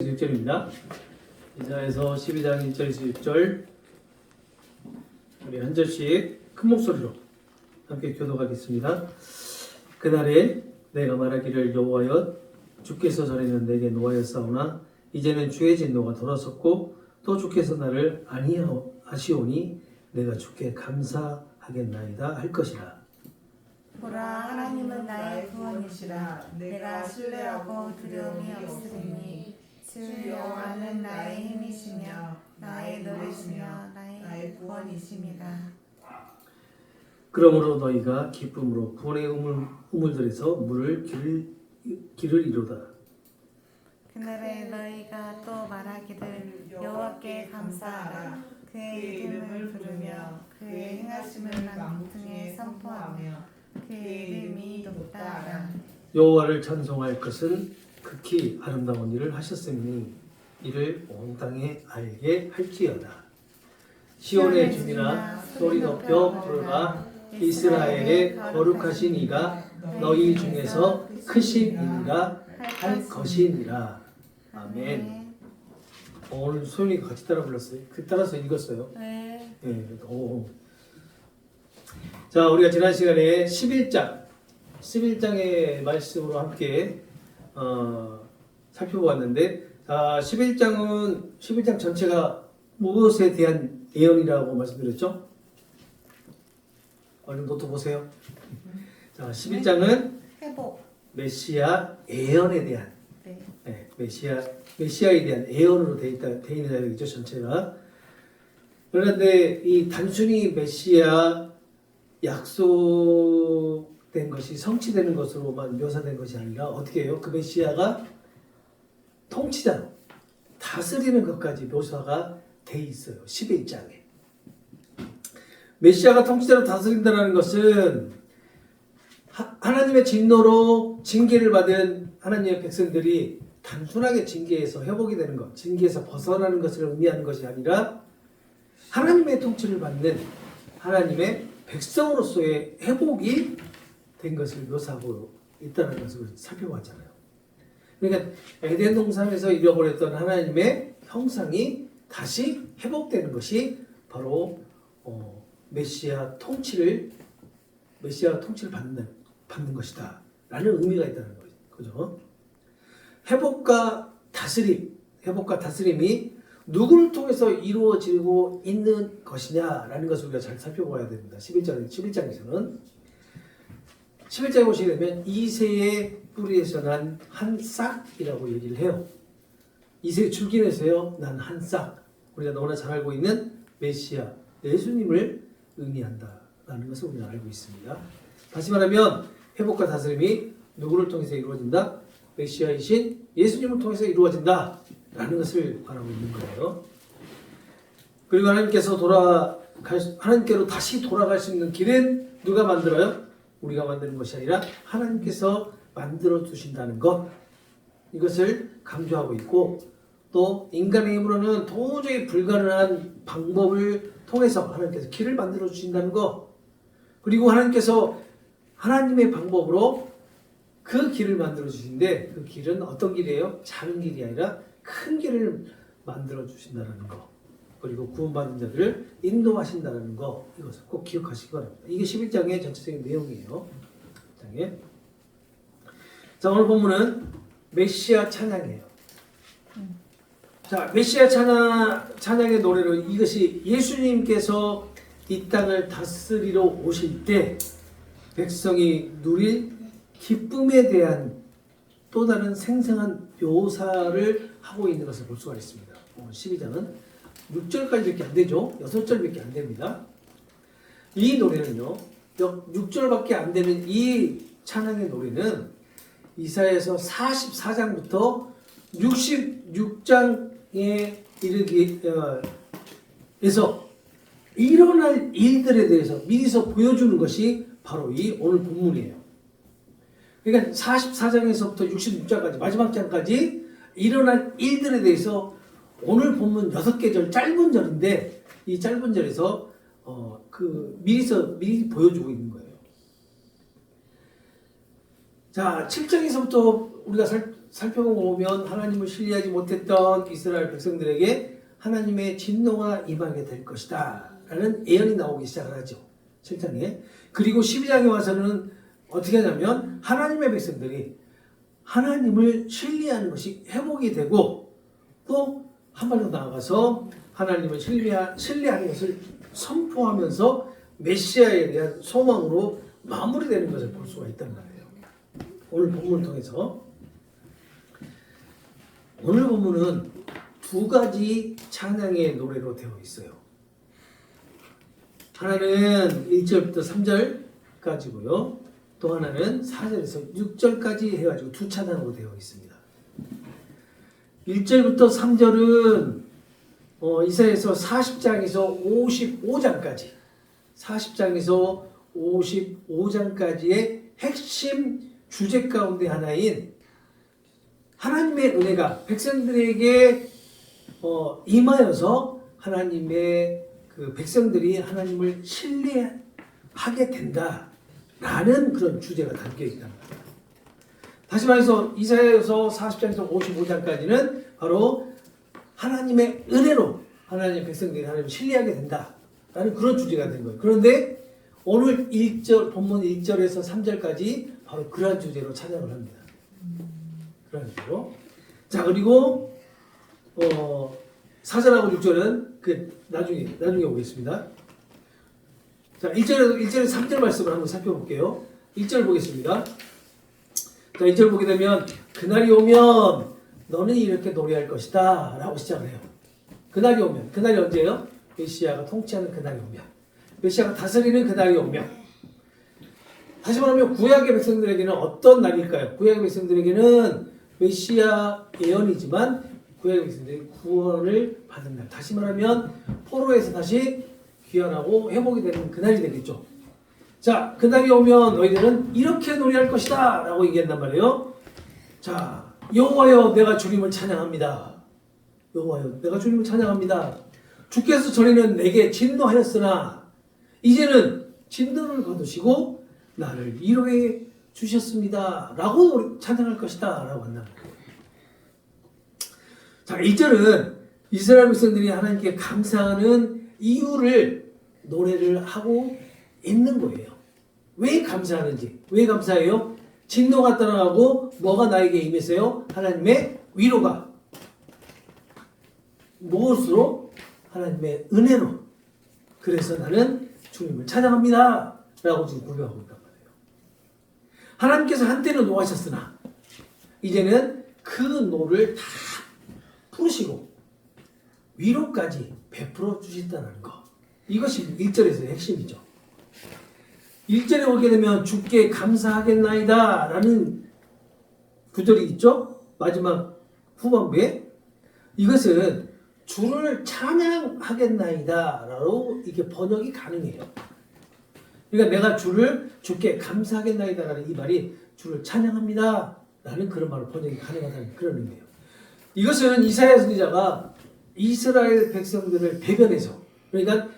1절입니다. 이사야서 12장 1절에서 6절 우리 한 절씩 큰 목소리로 함께 교독하겠습니다. 그날에 내가 말하기를 여호와여 주께서 전에는 내게 노하였사오나 이제는 주의 진노가 돌아섰고 또 주께서 나를 아니하시오니 내가 주께 감사하겠나이다 할 것이라. 보라, 하나님은 나의 구원이시라. 내가 신뢰하고 두려움이 없으리니 주 여호와는 나의 힘이시며 나의 노래시며 나의 구원이십니다. 그러므로 너희가 기쁨으로 구원의 우물들에서 물을 기를 이루다. 그날에 너희가 또 말하기를 여호와께 감사하라. 그의 이름을 부르며 그의 행하심을 만국중에 선포하며 그의 이름이 높다하라. 여호와를 찬송할 것은 극히 아름다운 일을 하셨으니 이를 온 땅에 알게 할지어다. 시온의 주민아 소리 높여 부르라. 이스라엘의 거룩하신 이가 너희 중에서 크신 이가 할 것이니라. 아멘. 오늘 소연이가 같이 따라 불렀어요. 따라서 읽었어요. 네. 자, 우리가 지난 시간에 11장의 말씀으로 함께 살펴보았는데, 11장 전체가 무엇에 대한 예언이라고 말씀드렸죠? 얼른 노트 보세요. 자, 11장은 회복. 메시아 예언에 대한, 메시아에 대한 예언으로 되어 있는 내용이죠, 전체가. 그런데 이 단순히 메시아 약속된 것이 성취되는 것으로만 묘사된 것이 아니라 어떻게 해요? 그 메시아가 통치자로 다스리는 것까지 묘사가 돼 있어요. 11장에. 메시아가 통치자로 다스린다는 것은 하나님의 진노로 징계를 받은 하나님의 백성들이 단순하게 징계에서 회복이 되는 것, 징계에서 벗어나는 것을 의미하는 것이 아니라 하나님의 통치를 받는 하나님의 백성으로서의 회복이 된 것을 묘사하고 있다는 것을 살펴봤잖아요. 그러니까 에덴 동산에서 잃어버렸던 하나님의 형상이 다시 회복되는 것이 바로 메시아 통치를 받는 것이다 라는 의미가 있다는 거죠. 회복과 다스림이 누구를 통해서 이루어지고 있는 것이냐라는 것을 우리가 잘 살펴봐야 됩니다. 11장에서는 11장에 보시게 되면 이새의 뿌리에서 난 한 싹이라고 얘기를 해요. 이새의 줄기에서요 난 한 싹. 우리가 너무나 잘 알고 있는 메시아 예수님을 의미한다라는 것을 우리가 알고 있습니다. 다시 말하면 회복과 다스림이 누구를 통해서 이루어진다? 메시아이신 예수님을 통해서 이루어진다 라는 것을 말하고 있는 거예요. 그리고 하나님께로 다시 돌아갈 수 있는 길은 누가 만들어요? 우리가 만드는 것이 아니라 하나님께서 만들어 두신다는 것, 이것을 강조하고 있고, 또 인간의 힘으로는 도저히 불가능한 방법을 통해서 하나님께서 길을 만들어 주신다는 것, 그리고 하나님께서 하나님의 방법으로 그 길을 만들어 주신데, 그 길은 어떤 길이에요? 작은 길이 아니라 큰 길을 만들어 주신다는 것, 그리고 구원받은 자들을 인도하신다는 것, 이것을 꼭 기억하시기 바랍니다. 이게 11장의 전체적인 내용이에요. 11장에. 자, 오늘 본문은 메시아 찬양이에요. 자, 메시아 찬양의 노래로, 이것이 예수님께서 이 땅을 다스리러 오실 때 백성이 누릴 기쁨에 대한 또 다른 생생한 묘사를 하고 있는 것을 볼 수가 있습니다. 12장은 6절까지밖에 안 되죠. 6절밖에 안 됩니다. 이 노래는요, 6절밖에 안 되는 이 찬양의 노래는 이사야서 44장부터 66장에 이르기에서 일어날 일들에 대해서 미리서 보여주는 것이 바로 이 오늘 본문이에요. 그러니까 44장에서부터 66장까지 마지막 장까지 일어날 일들에 대해서 오늘 본문 6개 절, 짧은 절인데 이 짧은 절에서 미리 보여주고 있는 거예요. 자, 7장에서부터 우리가 살펴보면 하나님을 신뢰하지 못했던 이스라엘 백성들에게 하나님의 진노가 임하게 될 것이다 라는 예언이 나오기 시작을 하죠. 7장에. 그리고 12장에 와서는 어떻게 하냐면 하나님의 백성들이 하나님을 신뢰하는 것이 회복이 되고 또 한 발 더 나아가서 하나님을 신뢰하는 것을 선포하면서 메시아에 대한 소망으로 마무리되는 것을 볼 수가 있단 말이에요. 오늘 본문을 통해서 오늘 본문은 두 가지 찬양의 노래로 되어 있어요. 하나는 1절부터 3절까지고요. 또 하나는 4절에서 6절까지 해가지고 두 찬양으로 되어 있습니다. 1절부터 3절은 이사야서 40장에서 55장까지 40장에서 55장까지의 핵심 주제 가운데 하나인 하나님의 은혜가 백성들에게 임하여서 하나님의 그 백성들이 하나님을 신뢰하게 된다라는 그런 주제가 담겨 있단 말이에요. 다시 말해서 이사야서 40장에서 55장까지는 바로 하나님의 은혜로 하나님의 백성들이 하나님을 신뢰하게 된다라는 그런 주제가 된 거예요. 그런데 오늘 1절 본문 1절에서 3절까지 바로 그러한 주제로 찬양을 합니다. 그런 주제로. 자, 그리고 4절하고 6절은 그 나중에 오겠습니다. 자, 1절에서 3절 말씀을 한번 살펴볼게요. 1절 보겠습니다. 자, 1절 보게 되면 그날이 오면 너는 이렇게 노래할 것이다 라고 시작을 해요. 그날이 오면, 그날이 언제예요? 메시아가 통치하는 그날이 오면, 메시아가 다스리는 그날이 오면. 다시 말하면 구약의 백성들에게는 어떤 날일까요? 구약의 백성들에게는 메시아 예언이지만 구약의 백성들이 구원을 받은 날, 다시 말하면 포로에서 다시 귀환하고 회복이 되는 그날이 되겠죠. 자, 그날이 오면 너희들은 이렇게 노래할 것이다 라고 얘기한단 말이에요. 자, 여호와여 내가 주님을 찬양합니다. 여호와여 내가 주님을 찬양합니다. 주께서 전에는 내게 진노하였으나 이제는 진노를 거두시고 나를 위로해 주셨습니다 라고 찬양할 것이다 라고 한단 말이에요. 자, 1절은 이스라엘 백성들이 하나님께 감사하는 이유를 노래를 하고 있는 거예요. 왜 감사하는지. 왜 감사해요? 진노가 떠나가고 뭐가 나에게 임했어요? 하나님의 위로가. 무엇으로? 하나님의 은혜로. 그래서 나는 주님을 찬양합니다 라고 지금 고백하고 있단 말이에요. 하나님께서 한때는 노하셨으나 이제는 그 노를 다 푸시고 위로까지 베풀어 주신다는 것. 이것이 1절에서의 핵심이죠. 1절에 오게 되면 주께 감사하겠나이다 라는 구절이 있죠. 마지막 후반부에. 이것은 주를 찬양하겠나이다 라고 이게 번역이 가능해요. 그러니까 내가 주께 감사하겠나이다 라는 이 말이 주를 찬양합니다 라는 그런 말로 번역이 가능하다는 그런 의미예요. 이것은 이사야 선지자가 이스라엘 백성들을 대변해서, 그러니까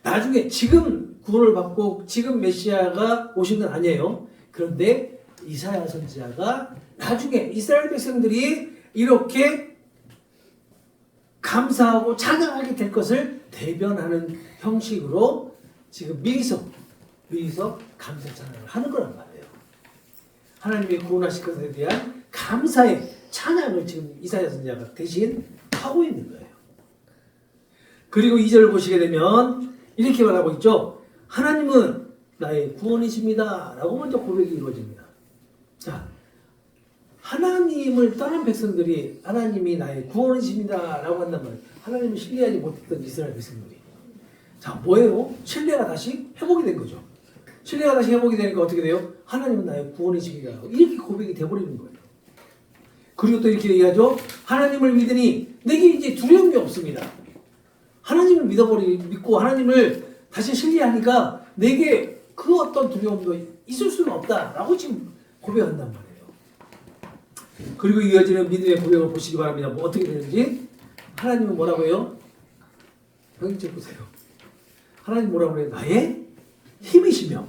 나중에 지금 구원을 받고 지금 메시아가 오신 건 아니에요. 그런데 이사야 선지자가 나중에 이스라엘 백성들이 이렇게 감사하고 찬양하게 될 것을 대변하는 형식으로 지금 미리서 감사 찬양을 하는 거란 말이에요. 하나님의 구원하실 것에 대한 감사의 찬양을 지금 이사야 선지자가 대신 하고 있는 거예요. 그리고 2절을 보시게 되면 이렇게 말하고 있죠. 하나님은 나의 구원이십니다 라고 먼저 고백이 이루어집니다. 자, 하나님을 떠난 백성들이 하나님이 나의 구원이십니다 라고 한단 말이에요. 하나님을 신뢰하지 못했던 이스라엘 백성들이. 자, 뭐예요? 신뢰가 다시 회복이 된 거죠. 신뢰가 다시 회복이 되니까 어떻게 돼요? 하나님은 나의 구원이십니다 라고 이렇게 고백이 돼버리는 거예요. 그리고 또 이렇게 얘기하죠. 하나님을 믿으니 내게 이제 두려움이 없습니다. 하나님을 믿고 하나님을 다시 신뢰하니까 내게 그 어떤 두려움도 있을 수는 없다라고 지금 고백한단 말이에요. 그리고 이어지는 믿음의 고백을 보시기 바랍니다. 뭐 어떻게 되는지. 하나님은 뭐라고 해요? 형제 보세요. 하나님 뭐라고 해요? 나의 힘이시며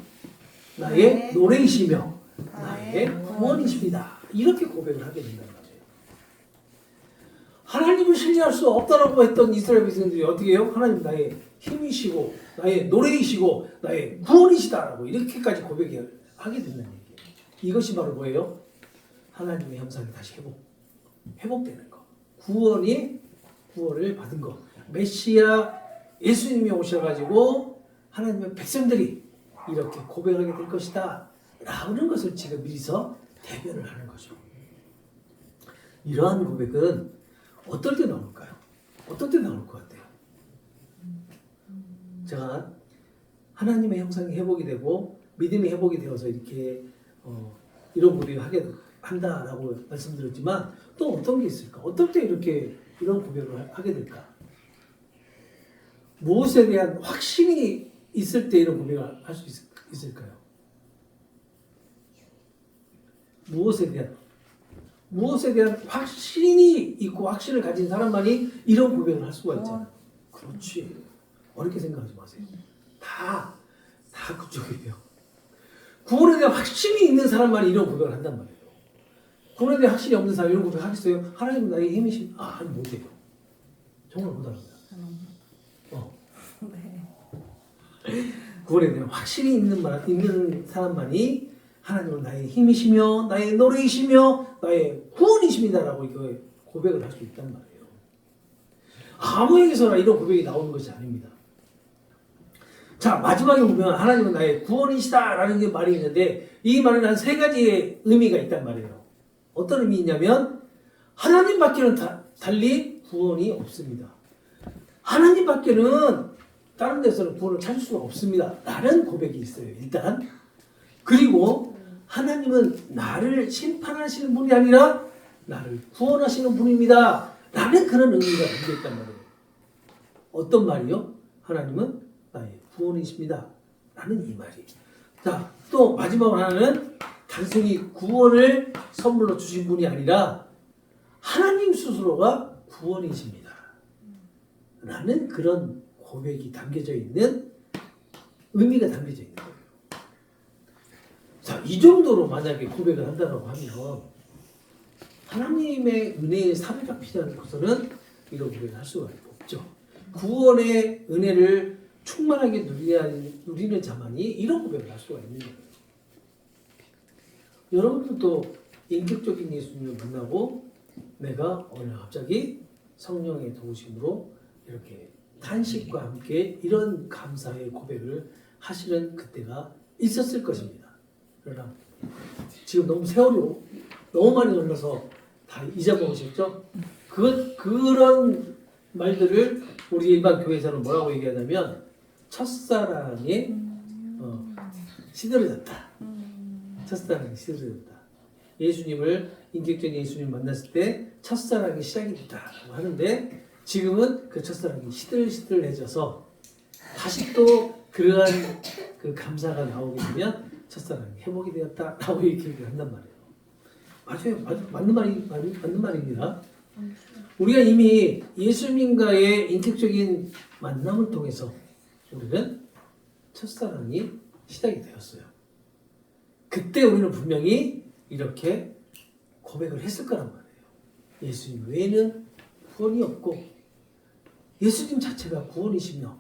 나의 노래이시며 나의 구원이십니다. 이렇게 고백을 하게 된다는 거예요. 하나님을 신뢰할 수 없다라고 했던 이스라엘 백성들이 어떻게 해요? 하나님 나의 힘이시고 나의 노래이시고 나의 구원이시다라고 이렇게까지 고백하게 된다는 얘기예요. 이것이 바로 뭐예요? 하나님의 형상이 다시 회복되는 거. 구원을 받은 거. 메시아 예수님이 오셔가지고 하나님의 백성들이 이렇게 고백하게 될 것이다 라는 것을 지금 미리서 대변을 하는 거죠. 이러한 고백은 어떨 때 나올까요? 어떨 때 나올 것 같아요? 제가 하나님의 형상이 회복이 되고 믿음이 회복이 되어서 이렇게 이런 고백을 하게 한다라고 말씀드렸지만 또 어떤 게 있을까? 어떨 때 이렇게 이런 고백을 하게 될까? 무엇에 대한 확신이 있을 때 이런 고백을 할 수 있을까요? 무엇에 대한 확신이 있고 확신을 가진 사람만이 이런 고백을 할 수가 있잖아요. 그렇지. 어렵게 생각하지 마세요. 다 그쪽이에요. 구원에 대한 확신이 있는 사람만이 이런 고백을 한단 말이에요. 구원에 대한 확신이 없는 사람 이런 고백 하겠어요? 하나님은 나의 힘이신 못해요. 정말 못합니다. 구원에 대한 확신이 있는 사람만이 하나님은 나의 힘이시며 나의 노래이시며 나의 구원이십니다라고 이거 고백을 할 수 있단 말이에요. 아무에게서나 이런 고백이 나오는 것이 아닙니다. 자, 마지막에 보면 하나님은 나의 구원이시다라는 게 말이 있는데 이 말은 한 세 가지의 의미가 있단 말이에요. 어떤 의미냐면 하나님밖에는 달리 구원이 없습니다. 하나님밖에는 다른 데서는 구원을 찾을 수가 없습니다. 라는 고백이 있어요. 일단. 그리고 하나님은 나를 심판하시는 분이 아니라 나를 구원하시는 분입니다. 라는 그런 의미가 담겨있단 말이에요. 어떤 말이요? 하나님은 나의 구원이십니다. 라는 이 말이. 자, 또 마지막으로 하나는 단순히 구원을 선물로 주신 분이 아니라 하나님 스스로가 구원이십니다. 라는 그런 고백이 담겨져 있는 의미가 담겨져 있는 거예요. 자, 이 정도로 만약에 고백을 한다고 하면 하나님의 은혜의 사례가 필요한 것은 이런 고백을 할 수가 없죠. 구원의 은혜를 충만하게 누리는 자만이 이런 고백을 할 수가 있는 거예요. 여러분들도 인격적인 예수님을 만나고 내가 어느 갑자기 성령의 도우심으로 이렇게 탄식과 함께 이런 감사의 고백을 하시는 그때가 있었을 것입니다. 그러나 지금 너무 세월이 너무 많이 흘러서 다 잊어먹으셨죠? 그런 말들을 우리 일반 교회에서는 뭐라고 얘기하냐면 첫사랑에 시들어졌다. 첫사랑이 시들어졌다. 예수님을 인격적인 예수님 만났을 때 첫사랑이 시작이 됐다고 하는데 지금은 그 첫사랑이 시들시들해져서 다시 또 그러한 그 감사가 나오게 되면 첫사랑이 회복이 되었다라고 이렇게 한단 말이에요. 맞는 말입니다. 우리가 이미 예수님과의 인격적인 만남을 통해서 우리는 첫사랑이 시작이 되었어요. 그때 우리는 분명히 이렇게 고백을 했을 거란 말이에요. 예수님 외에는 구원이 없고 예수님 자체가 구원이시며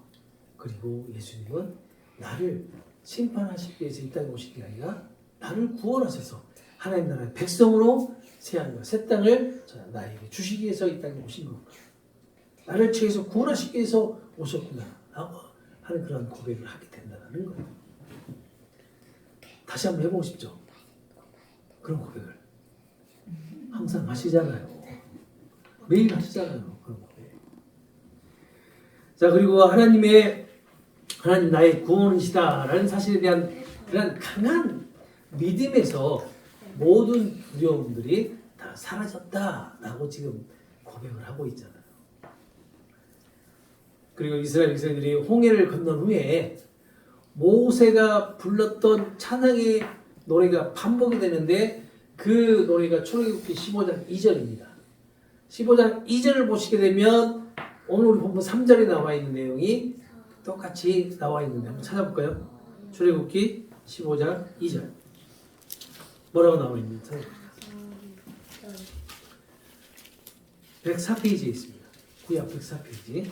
그리고 예수님은 나를 심판하시기 위해서 이 땅에 오신 게 아니라 나를 구원하셔서 하나님 나라의 백성으로 새하늘과 새 땅을 나에게 주시기 위해서 이 땅에 오신 거구나. 나를 죄에서 구원하시기 위해서 오셨구나 라고 하는 그런 고백을 하게 된다는 거예요. 다시 한번 해보고 싶죠? 그런 고백을 항상 하시잖아요. 매일 하시잖아요. 그런 고백. 자, 그리고 하나님 나의 구원이시다라는 사실에 대한 그런 강한 믿음에서 모든 두려움들이 다 사라졌다라고 지금 고백을 하고 있잖아요. 그리고 이스라엘 백성들이 홍해를 건넌 후에 모세가 불렀던 찬양의 노래가 반복이 되는데 그 노래가 출애굽기 15장 2절입니다. 15장 2절을 보시게 되면 오늘 우리 본문 3절에 나와 있는 내용이 똑같이 나와 있는데 한번 찾아볼까요? 출애굽기 15장 2절 뭐라고 나와 있는지 찾아볼까요? 104페이지에 있습니다. 구약 104페이지.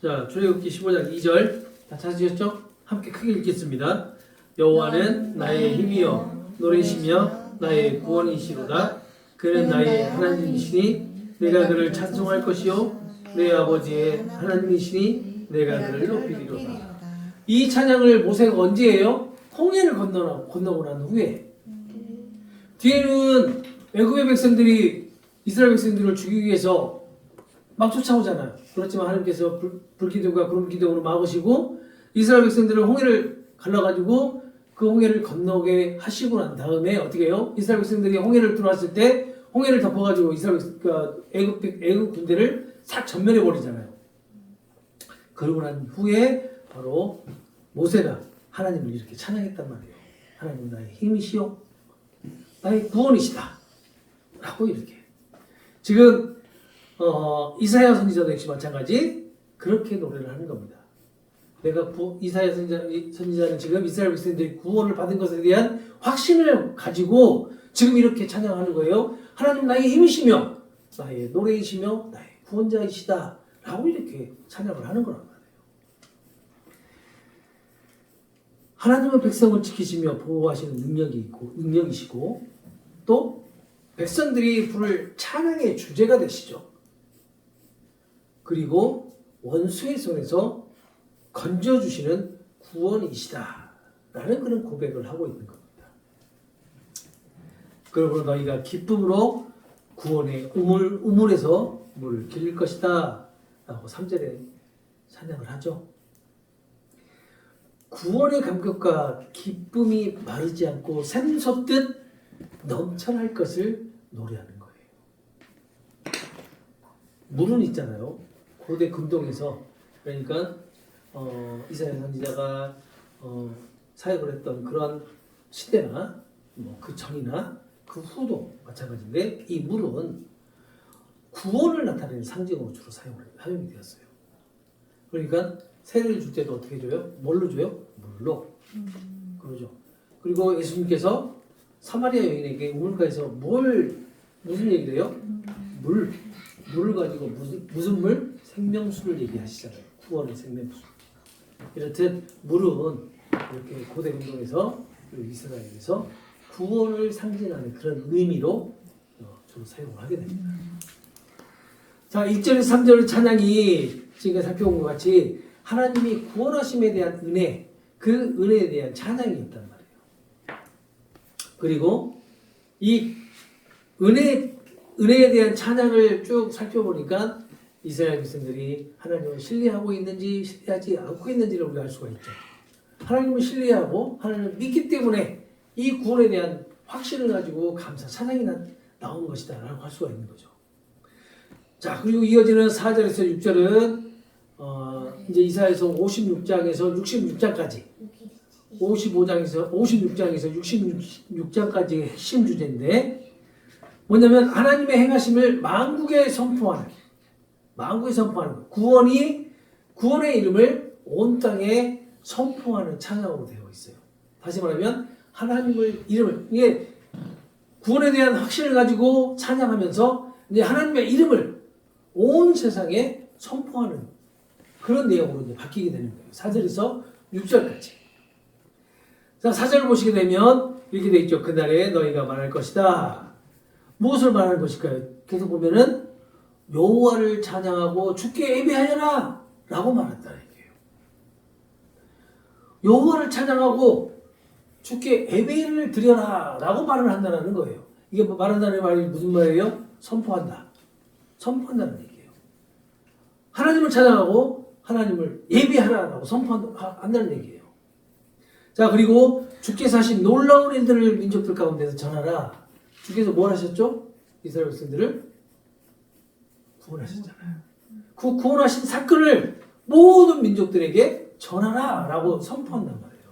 자, 출애굽기 15장 2절 다 찾으셨죠? 함께 크게 읽겠습니다. 여호와는 나의 힘이요 노래시며 나의 구원이시로다. 그는 나의 하나님이시니 내가 그를 찬송할 것이요 내 아버지의 하나님이시니 내가 그를 높이리로다. 이 찬양을 모세가 언제 해요? 홍해를 건너고 난 후에. 뒤에는 애굽의 백성들이 이스라엘 백성들을 죽이기 위해서 막 쫓아오잖아요. 그렇지만 하나님께서 불기둥과 구름기둥으로 막으시고 이스라엘 백성들을 홍해를 갈라가지고 그 홍해를 건너게 하시고 난 다음에 어떻게 해요? 이스라엘 백성들이 홍해를 들어왔을 때 홍해를 덮어가지고 이스라엘 애굽 군대를 싹 전멸해 버리잖아요. 그러고 난 후에 바로 모세가 하나님을 이렇게 찬양했단 말이에요. 하나님 나의 힘이시오, 나의 구원이시다 라고 이렇게. 지금 이사야 선지자도 역시 마찬가지 그렇게 노래를 하는 겁니다. 내가 이사야 선지자는 지금 이스라엘 백성들이 구원을 받은 것에 대한 확신을 가지고 지금 이렇게 찬양하는 거예요. 하나님 나의 힘이시며 나의 노래이시며 나의 구원자이시다 라고 이렇게 찬양을 하는 거란 말이에요. 하나님은 백성을 지키시며 보호하시는 능력이시고 또 백성들이 부를 찬양의 주제가 되시죠. 그리고 원수의 손에서 건져주시는 구원이시다 라는 그런 고백을 하고 있는 겁니다. 그러므로 너희가 기쁨으로 구원의 우물에서 물을 길릴 것이다 라고 3절에 찬양을 하죠. 구원의 감격과 기쁨이 마르지 않고 샘솟듯 넘쳐날 것을 노래하는 거예요. 물은 있잖아요. 고대 금동에서. 그러니까 이사야 선지자가 사역을 했던 그런 시대나 그 전이나 그 후도 마찬가지인데 이 물은 구원을 나타내는 상징으로 주로 사용이 되었어요. 그러니까 세례를 줄 때도 어떻게 줘요? 뭘로 줘요? 물로. 그러죠. 그리고 예수님께서 사마리아 여인에게 우물가에서 무슨 얘기를 해요? 물을 가지고 무슨 물? 생명수를 얘기하시잖아요. 구원의 생명수. 이렇듯 물은 이렇게 고대 운동에서 그리고 이스라엘에서 구원을 상징하는 그런 의미로 주로 사용을 하게 됩니다. 자, 1절에서 3절 찬양이 지금 살펴본 것 같이 하나님이 구원하심에 대한 은혜, 그 은혜에 대한 찬양이었단 말이에요. 그리고 이 은혜에 대한 찬양을 쭉 살펴보니까 이스라엘 백성들이 하나님을 신뢰하고 있는지 신뢰하지 않고 있는지를 우리가 알 수가 있죠. 하나님을 신뢰하고 하나님을 믿기 때문에 이 구원에 대한 확신을 가지고 감사 찬양이 나오는 것이다 라고 할 수가 있는 거죠. 자, 그리고 이어지는 4절에서 6절은 이제 이사야서 56장에서 66장까지 56장에서 66장까지의 핵심 주제인데 뭐냐면 하나님의 행하심을 만국에 선포하는 구원의 이름을 온 땅에 선포하는 찬양으로 되어 있어요. 다시 말하면 하나님의 이름을 이게 구원에 대한 확신을 가지고 찬양하면서 이제 하나님의 이름을 온 세상에 선포하는 그런 내용으로 이제 바뀌게 되는 거예요. 4절에서 6절까지. 자, 4절을 보시게 되면 이렇게 되어 있죠. 그날에 너희가 말할 것이다. 무엇을 말하는 것일까요? 계속 보면은 여호와를 찬양하고 주께 예배하여라 라고 말한다는 얘기예요. 여호와를 찬양하고 주께 예배를 드려라 라고 말을 한다는 거예요. 이게 말한다는 말이 무슨 말이에요? 선포한다는 얘기예요. 하나님을 찬양하고 하나님을 예배하라라고 선포한다는 얘기예요. 자, 그리고 주께서 하신 놀라운 일들을 민족들 가운데서 전하라. 주께서 뭘 하셨죠? 이스라엘 백성들을 구원하셨잖아요. 그 구원하신 사건을 모든 민족들에게 전하라 라고 선포한단 말이에요.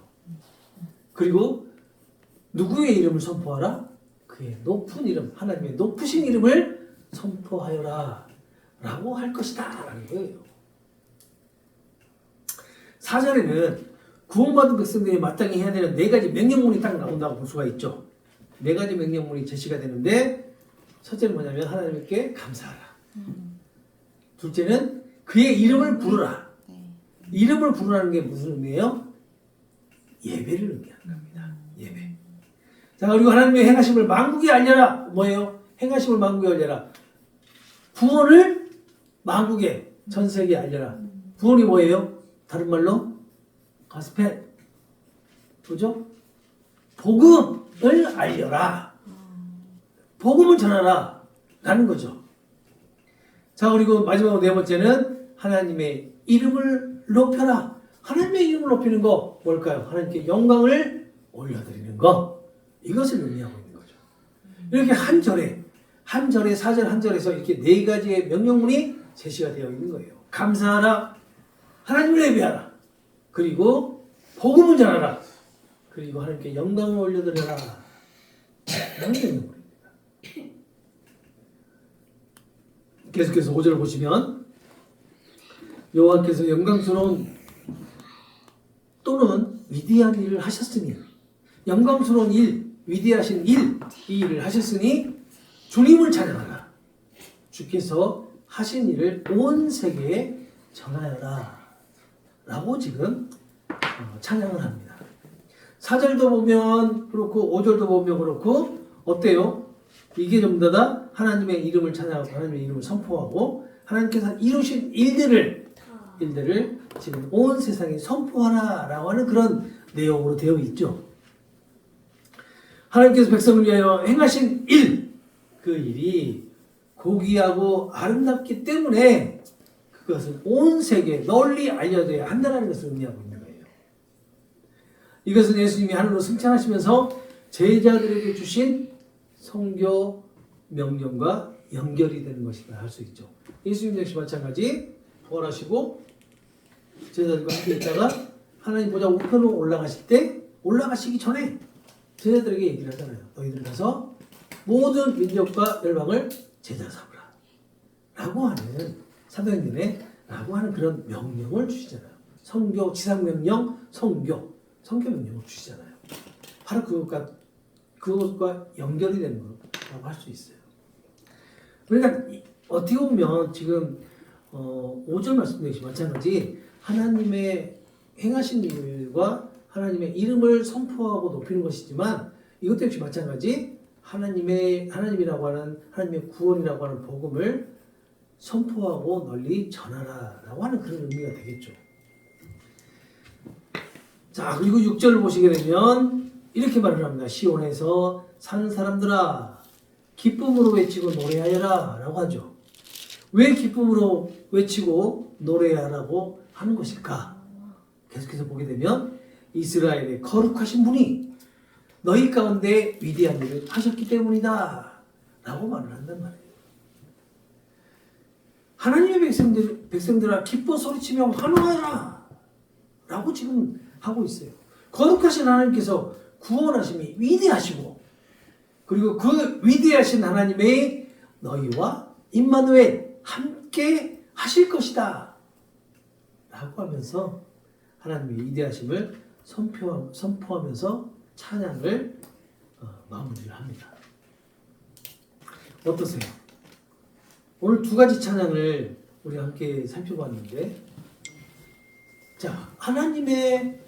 그리고 누구의 이름을 선포하라? 그의 높은 이름, 하나님의 높으신 이름을 선포하여라 라고 할 것이다 라는 거예요. 4절에는 구원받은 백성들이 마땅히 해야 되는 4가지 명령문이 딱 나온다고 볼 수가 있죠. 네 가지 명령문이 제시가 되는데 첫째는 뭐냐면 하나님께 감사하라. 둘째는 그의 이름을 부르라. 네. 이름을 부르라는 게 무슨 의미예요? 예배를 의미하는 겁니다. 예배. 자, 그리고 하나님의 행하심을 만국에 알려라. 뭐예요? 행하심을 만국에 알려라. 구원을 만국에 전 세계에 알려라. 구원이 뭐예요? 다른 말로 가스펠. 그죠? 복음을 알려라. 복음을 전하라. 라는 거죠. 자, 그리고 마지막으로 네 번째는 하나님의 이름을 높여라. 하나님의 이름을 높이는 거 뭘까요? 하나님께 영광을 올려드리는 거. 이것을 의미하고 있는 거죠. 이렇게 한 절에 4절 한 절에서 이렇게 네 가지의 명령문이 제시가 되어 있는 거예요. 감사하라. 하나님을 예배하라. 그리고 복음을 전하라. 그리고 하나님께 영광을 올려드려라. 라는 명령문입니다. 계속해서 5절을 보시면 여호와께서 영광스러운 또는 위대한 일을 하셨으니 영광스러운 일, 위대하신 일, 이 일을 하셨으니 주님을 찬양하라. 주께서 하신 일을 온 세계에 전하여라. 라고 지금 찬양을 합니다. 4절도 보면 그렇고 5절도 보면 그렇고 어때요? 이게 전부 다 하나님의 이름을 찬양하고 하나님의 이름을 선포하고 하나님께서 이루신 일들을 지금 온 세상에 선포하라라고 하는 그런 내용으로 되어 있죠. 하나님께서 백성을 위하여 행하신 일, 그 일이 고귀하고 아름답기 때문에 그것은 온 세계에 널리 알려져야 한다는 것을 의미하고 있는 거예요. 이것은 예수님이 하늘로 승천하시면서 제자들에게 주신 성교 명령과 연결이 되는 것이다 할 수 있죠. 예수님 역시 마찬가지 부활하시고 제자들과 함께 있다가 하나님 보좌 우편으로 올라가실 때 올라가시기 전에 제자들에게 얘기를 하잖아요. 너희들 가서 모든 민족과 열방을 제자 삼으라 라고 하는 사도행전에 라고 하는 그런 명령을 주시잖아요. 성교, 지상명령, 성교 명령을 주시잖아요. 바로 그것과 연결이 되는 거라고 할 수 있어요. 그러니까 어떻게 보면 지금 5절 말씀드리기 마찬가지 하나님의 행하신 일과 하나님의 이름을 선포하고 높이는 것이지만 이것도 역시 마찬가지 하나님이라고 하는 하나님의 구원이라고 하는 복음을 선포하고 널리 전하라라고 하는 그런 의미가 되겠죠. 자, 그리고 6절을 보시게 되면 이렇게 말을 합니다. 시온에서 사는 사람들아 기쁨으로 외치고 노래하여라 라고 하죠. 왜 기쁨으로 외치고 노래하라고 하는 것일까? 계속해서 보게 되면 이스라엘의 거룩하신 분이 너희 가운데 위대한 일을 하셨기 때문이다 라고 말을 한단 말이에요. 하나님의 백성들아 기뻐 소리치며 환호하라 라고 지금 하고 있어요. 거룩하신 하나님께서 구원하심이 위대하시고 그리고 그 위대하신 하나님의 너희와 임마누엘 함께 하실 것이다 라고 하면서 하나님의 위대하심을 선포하면서 찬양을 마무리를 합니다. 어떠세요? 오늘 두 가지 찬양을 우리 함께 살펴봤는데 자, 하나님의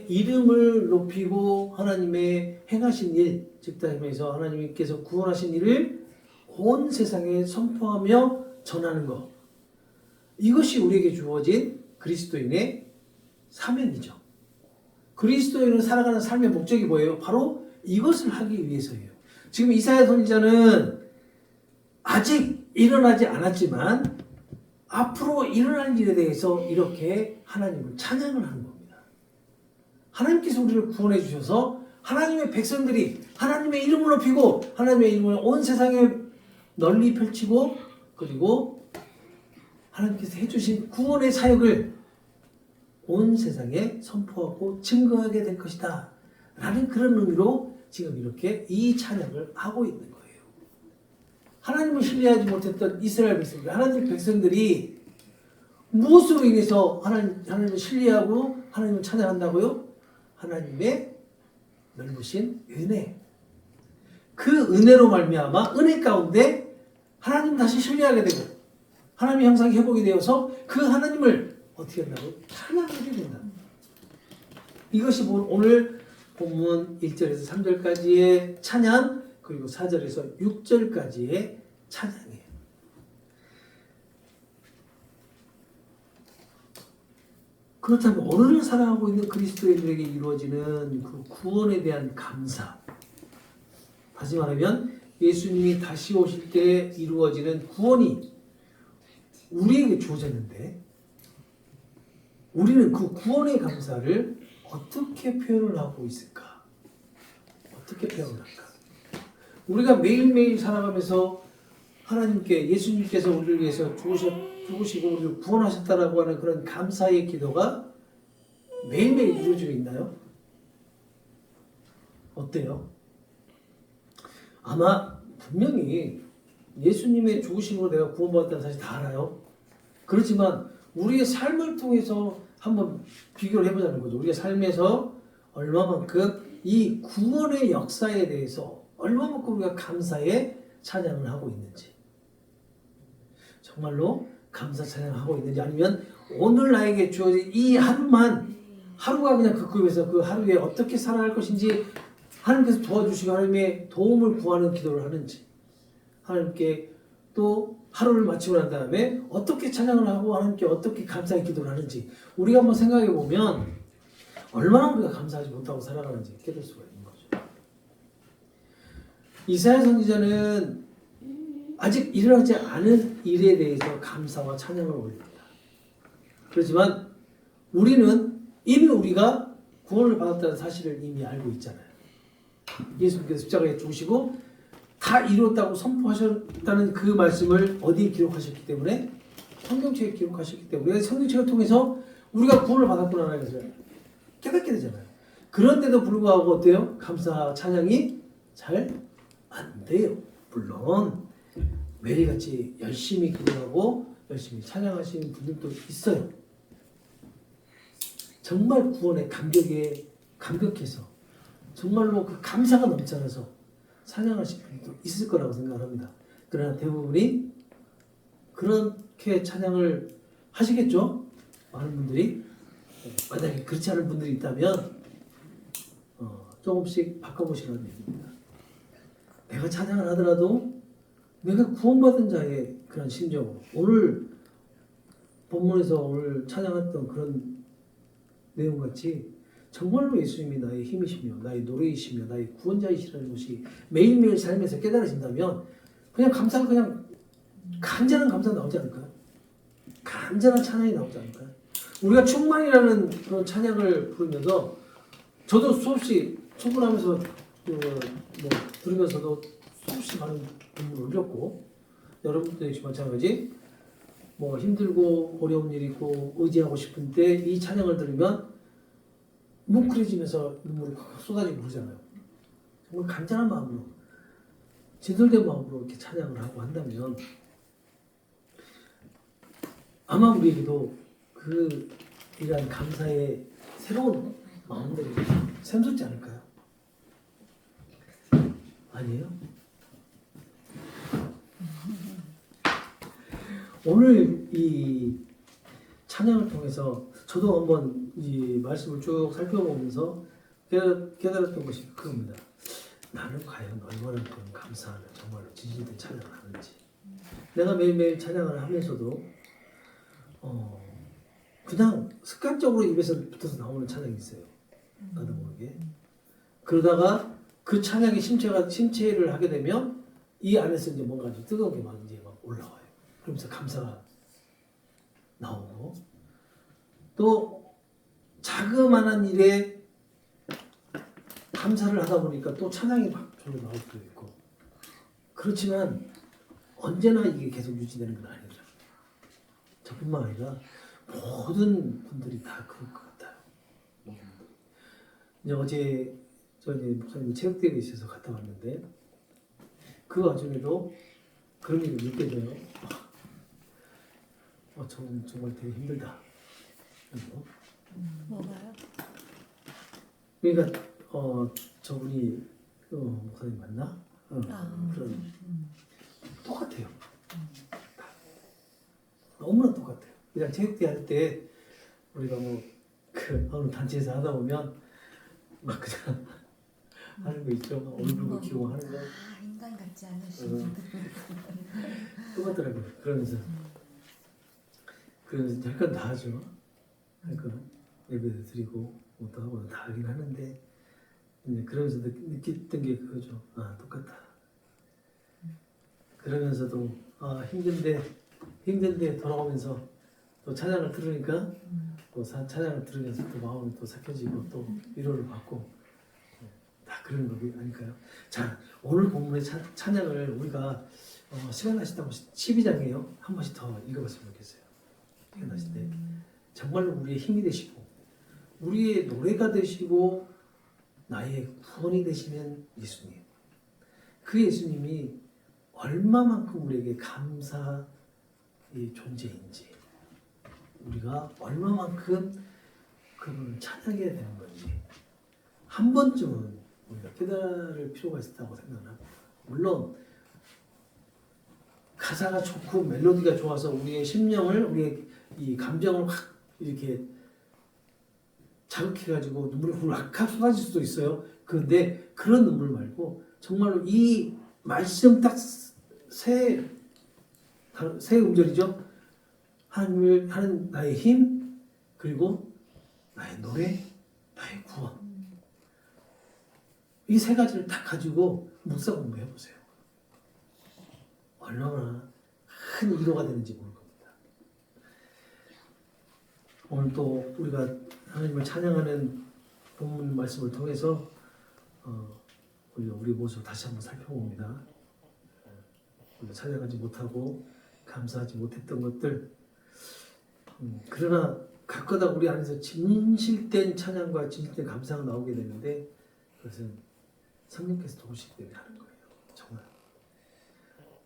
이름을 높이고 하나님의 행하신 일, 즉 다임에서 하나님께서 구원하신 일을 온 세상에 선포하며 전하는 것. 이것이 우리에게 주어진 그리스도인의 사명이죠. 그리스도인은 살아가는 삶의 목적이 뭐예요? 바로 이것을 하기 위해서예요. 지금 이사야 선지자는 아직 일어나지 않았지만 앞으로 일어날 일에 대해서 이렇게 하나님을 찬양을 하는 겁니다. 하나님께서 우리를 구원해 주셔서 하나님의 백성들이 하나님의 이름을 높이고 하나님의 이름을 온 세상에 널리 펼치고 그리고 하나님께서 해주신 구원의 사역을 온 세상에 선포하고 증거하게 될 것이다 라는 그런 의미로 지금 이렇게 이 찬양을 하고 있는 거예요. 하나님을 신뢰하지 못했던 이스라엘 백성들, 하나님의 백성들이 무엇으로 인해서 하나님을 신뢰하고 하나님을 찬양한다고요? 하나님의 넓으신 은혜, 그 은혜로 말미암아 은혜 가운데 하나님 다시 신뢰하게 되고 하나님의 형상이 회복이 되어서 그 하나님을 어떻게 한다고? 찬양하게 된다. 이것이 오늘 본문 1절에서 3절까지의 찬양 그리고 4절에서 6절까지의 찬양이에요. 그렇다면 오늘을 살아가고 있는 그리스도인들에게 이루어지는 그 구원에 대한 감사, 다시 말하면 예수님이 다시 오실 때 이루어지는 구원이 우리에게 주어졌는데 우리는 그 구원의 감사를 어떻게 표현을 하고 있을까? 어떻게 표현을 할까? 우리가 매일매일 살아가면서 하나님께 예수님께서 우리를 위해서 죽으시고 우리를 구원하셨다라고 하는 그런 감사의 기도가 매일매일 이루어지고 있나요? 어때요? 아마 분명히 예수님의 죽으심으로 내가 구원받았다는 사실 다 알아요. 그렇지만 우리의 삶을 통해서 한번 비교를 해보자는 거죠. 우리의 삶에서 얼마만큼 이 구원의 역사에 대해서 얼마만큼 우리가 감사의 찬양을 하고 있는지, 정말로 감사 찬양을 하고 있는지, 아니면 오늘 나에게 주어진 이 하루만 하루가 그냥 그 급에서 그 하루에 어떻게 살아갈 것인지 하나님께서 도와주시고 하나님의 도움을 구하는 기도를 하는지, 하나님께 또 하루를 마치고 난 다음에 어떻게 찬양을 하고 하나님께 어떻게 감사의 기도를 하는지 우리가 한번 생각해 보면 얼마나 우리가 감사하지 못하고 살아가는지 깨달을 수가 있는 거죠. 이사야 선지자는 아직 일어나지 않은 일에 대해서 감사와 찬양을 올립니다. 그렇지만 우리는 이미 우리가 구원을 받았다는 사실을 이미 알고 있잖아요. 예수님께서 십자가에 죽으시고 다 이뤘다고 선포하셨다는 그 말씀을 어디에 기록하셨기 때문에 성경책에 기록하셨기 때문에 성경책을 통해서 우리가 구원을 받았구나라는 것을 깨닫게 되잖아요. 그런데도 불구하고 어때요? 감사 찬양이 잘 안 돼요. 물론 매일같이 열심히 기도하고 열심히 찬양하시는 분들도 있어요. 정말 구원에 감격해서 정말로 그 감사가 넘쳐나서 찬양하시는 분도 있을 거라고 생각합니다. 그러나 대부분이 그렇게 찬양을 하시겠죠? 많은 분들이. 만약에 그렇지 않은 분들이 있다면 조금씩 바꿔보시라는 얘기입니다. 내가 찬양을 하더라도 내가 구원받은 자의 그런 심정으로 오늘 본문에서 오늘 찬양했던 그런 내용같이 정말로 예수님이 나의 힘이시며 나의 노래이시며 나의 구원자이시라는 것이 매일매일 삶에서 깨달아진다면 그냥 감사가 그냥 간절한 감사 나오지 않을까요? 간절한 찬양이 나오지 않을까요? 우리가 충만이라는 그런 찬양을 부르면서 저도 수없이 출근하면서 들으면서도 수없이 많은 눈물을 흘렸고 여러분도 역시 마찬가지 힘들고 어려운 일이 있고 의지하고 싶은 때 이 찬양을 들으면 뭉클해지면서 눈물이 쏟아지고 그러잖아요. 정말 간절한 마음으로 진솔된 마음으로 이렇게 찬양을 하고 한다면 아마 우리에게도 이러한 감사의 새로운 마음들이 샘솟지 않을까요? 아니에요? 오늘 이 찬양을 통해서 저도 한번 이 말씀을 쭉 살펴보면서 깨달았던 것이 그겁니다. 나는 과연 얼마나 그런 감사하는 정말로 진실된 찬양을 하는지. 내가 매일매일 찬양을 하면서도 그냥 습관적으로 입에서 붙어서 나오는 찬양이 있어요. 나도 모르게. 그러다가 그 찬양이 심체를 하게 되면 이 안에서 이제 뭔가 좀 뜨거운 게 막 올라와요. 그러면서 감사가 나오고 또 자그마한 일에 감사를 하다 보니까 또 찬양이 막 저로 나올 수도 있고 그렇지만 언제나 이게 계속 유지되는 건 아니죠. 저뿐만 아니라 모든 분들이 다 그럴 것 같아요. 이제 어제 목사님 체육대회에 있어서 갔다 왔는데 그 와중에도 그런 일이 느껴져요. 정말 되게 힘들다. 뭐가요? 그러니까 저분이 목사님 맞나? 그런 똑같아요. 너무나 똑같아요. 그냥 체육대회 할 때 우리가 그 어느 단체에서 하다 보면 막 그냥 하는 거 있죠. 막 얼굴 굽히고 하는 거 인간 같지 않으신 똑같더라고요. 그러면서 약간 다 하죠. 그러니까 예배도 드리고 뭐도 하고 다 하긴 하는데 이제 그러면서 느꼈던 게 그거죠. 아 똑같다. 그러면서도 아 힘든데 돌아오면서 또 찬양을 들으니까 또 찬양을 들으면서 또 마음이 또 삭혀지고 또 위로를 받고 다 그런 거 아닐까요? 자 오늘 본문의 찬양을 우리가 시간 나시다고 12장이에요. 한 번씩 더 읽어봤으면 좋겠어요. 시간 나실 때 정말로 우리의 힘이 되시고 우리의 노래가 되시고 나의 구원이 되시는 예수님. 그 예수님이 얼마만큼 우리에게 감사의 존재인지 우리가 얼마만큼 그분을 찬양해야 되는 건지 한 번쯤은 우리가 깨달을 필요가 있다고 생각합니다. 물론 가사가 좋고 멜로디가 좋아서 우리의 심령을 우리의 이 감정을 확 이렇게 자극해가지고 눈물이 훌락하게 쏟아질 수도 있어요. 그런데 그런 눈물 말고 정말로 이 말씀 딱 세 음절이죠. 하나님 나의 힘 그리고 나의 노래 나의 구원 이 세 가지를 딱 가지고 묵상 공부해 보세요. 얼마나 큰 위로가 되는지 모를 겁니다. 오늘 또 우리가 하나님을 찬양하는 본문 말씀을 통해서 우리 모습 다시 한번 살펴봅니다. 우리가 찬양하지 못하고 감사하지 못했던 것들 그러나 가끔가다 우리 안에서 진실된 찬양과 진실된 감사가 나오게 되는데 그것은 성령께서 도우시기 때문에 하는 거예요. 정말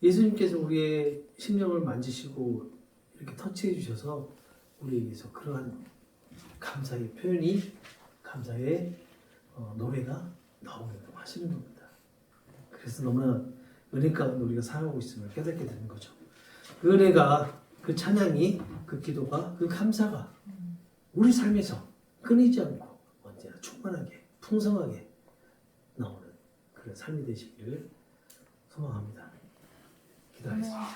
예수님께서 우리의 심령을 만지시고 이렇게 터치해 주셔서 우리에게서 그러한 감사의 표현이 감사의 노래가 나오게끔 하시는 겁니다. 그래서 너무나 은혜 가운데 우리가 살아가고 있음을 깨닫게 되는 거죠. 그 은혜가 그 찬양이 그 기도가 그 감사가 우리 삶에서 끊이지 않고 언제나 충만하게 풍성하게 나오는 그런 삶이 되시기를 소망합니다. 기도하겠습니다.